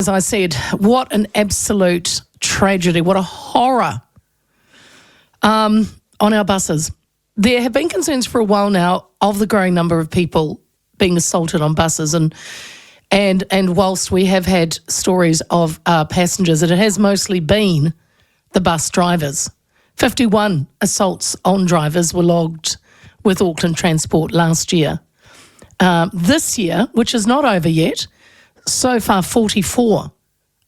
As I said, what an absolute tragedy, what a horror on our buses. There have been concerns for a while now of the growing number of people being assaulted on buses, and whilst we have had stories of passengers, it has mostly been the bus drivers. 51 assaults on drivers were logged with Auckland Transport last year. This year, which is not over yet, so far 44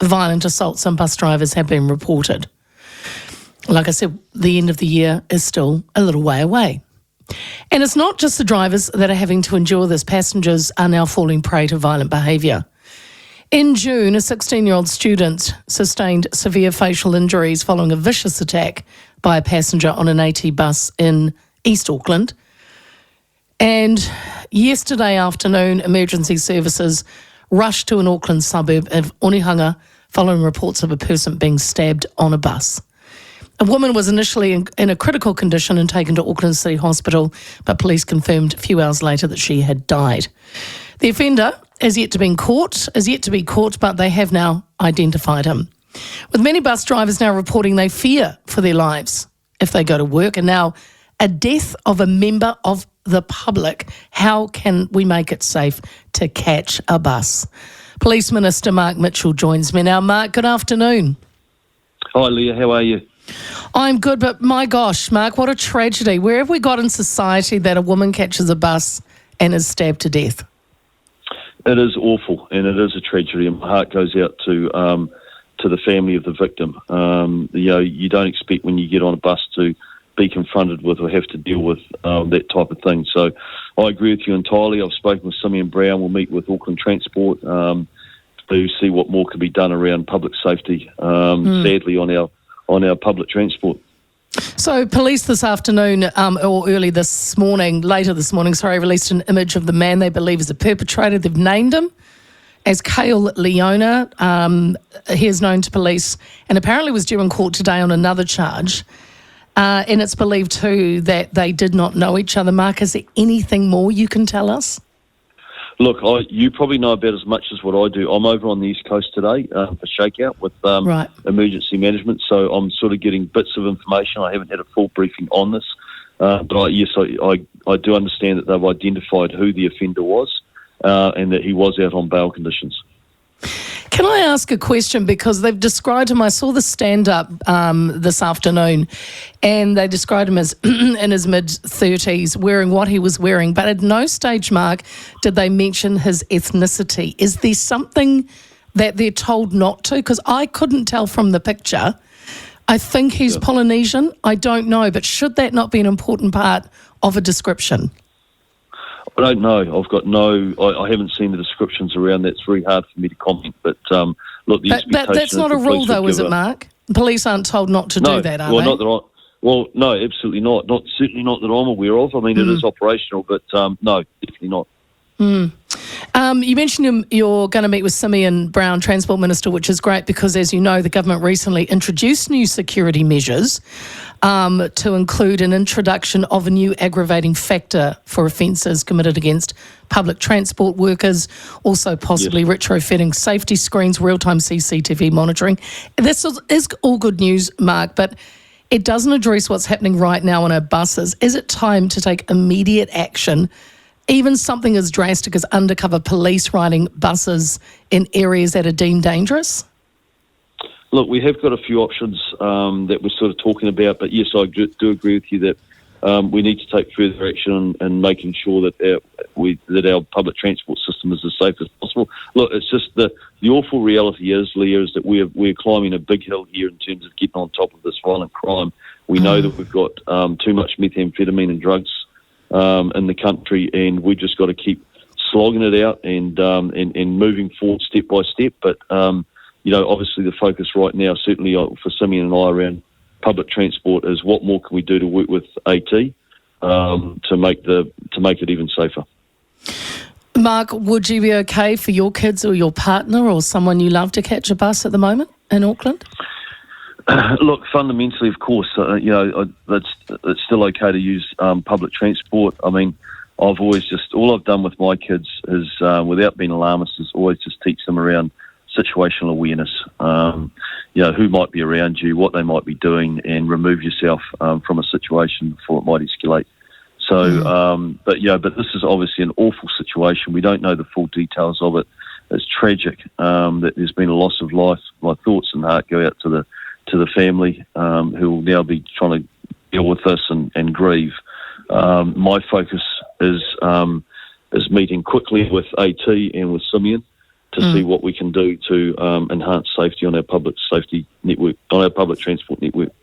violent assaults on bus drivers have been reported. Like I said, the end of the year is still a little way away. And it's not just the drivers that are having to endure this. Passengers are now falling prey to violent behaviour. In June, a 16-year-old student sustained severe facial injuries following a vicious attack by a passenger on an AT bus in East Auckland. And yesterday afternoon, emergency services rushed to an Auckland suburb of Onehunga following reports of a person being stabbed on a bus. A woman was initially in a critical condition and taken to Auckland City Hospital, but police confirmed a few hours later that she had died. The offender is yet to be caught, but they have now identified him. With many bus drivers now reporting they fear for their lives if they go to work, and now a death of a member of the public, how can we make it safe to catch a bus? Police Minister Mark Mitchell joins me now. Mark, good afternoon. Hi Leah, how are you? I'm good, but my gosh, Mark, what a tragedy. Where have we got in society that a woman catches a bus and is stabbed to death? It is awful, and it is a tragedy, and my heart goes out to the family of the victim. You don't expect when you get on a bus to be confronted with or have to deal with that type of thing. So I agree with you entirely. I've spoken with Simeon Brown. We'll meet with Auckland Transport to see what more can be done around public safety, sadly, on our public transport. So police this afternoon, or later this morning, released an image of the man they believe is the perpetrator. They've named him as Kale Leona. He is known to police and apparently was due in court today on another charge. And it's believed too that they did not know each other. Mark, is there anything more you can tell us? Look, you probably know about as much as what I do. I'm over on the East Coast today for shakeout with emergency management, so I'm sort of getting bits of information. I haven't had a full briefing on this, but I do understand that they've identified who the offender was and that he was out on bail conditions. Can I ask a question? Because they've described him, I saw the stand-up this afternoon, and they described him as in his mid-30s, wearing what he was wearing, but at no stage, Mark, did they mention his ethnicity. Is there something that they're told not to? Because I couldn't tell from the picture. I think he's Polynesian. I don't know, but should that not be an important part of a description? I don't know. I haven't seen the descriptions around that. It's very hard for me to comment. But look, the expectation. But that's not a rule, though, is it, Mark? Police aren't told not to do that, are they? No, absolutely not. Certainly not that I'm aware of. I mean, it is operational, but no, definitely not. You mentioned you're going to meet with Simeon Brown, Transport Minister, which is great because, as you know, the government recently introduced new security measures to include an introduction of a new aggravating factor for offences committed against public transport workers, also possibly retrofitting safety screens, real-time CCTV monitoring. This is all good news, Mark, but it doesn't address what's happening right now on our buses. Is it time to take immediate action, even something as drastic as undercover police riding buses in areas that are deemed dangerous? Look, we have got a few options that we're sort of talking about, but yes, I do agree with you that we need to take further action in making sure that our public transport system is as safe as possible. Look, it's just the awful reality is, Leah, is that we're climbing a big hill here in terms of getting on top of this violent crime. We know that we've got too much methamphetamine and drugs in the country, and we've just got to keep slogging it out and moving forward step by step. But obviously the focus right now, certainly for Simeon and I around public transport, is what more can we do to work with AT to make it even safer. Mark, would you be okay for your kids or your partner or someone you love to catch a bus at the moment in Auckland? Look, fundamentally, of course, it's still okay to use public transport. I mean, all I've done with my kids is, without being alarmist, is always just teach them around situational awareness. Who might be around you, what they might be doing, and remove yourself from a situation before it might escalate. So, but this is obviously an awful situation. We don't know the full details of it. It's tragic that there's been a loss of life. My thoughts and heart go out to the family who will now be trying to deal with this and grieve. My focus is meeting quickly with AT and with Simeon to see what we can do to enhance safety on our public safety network, on our public transport network.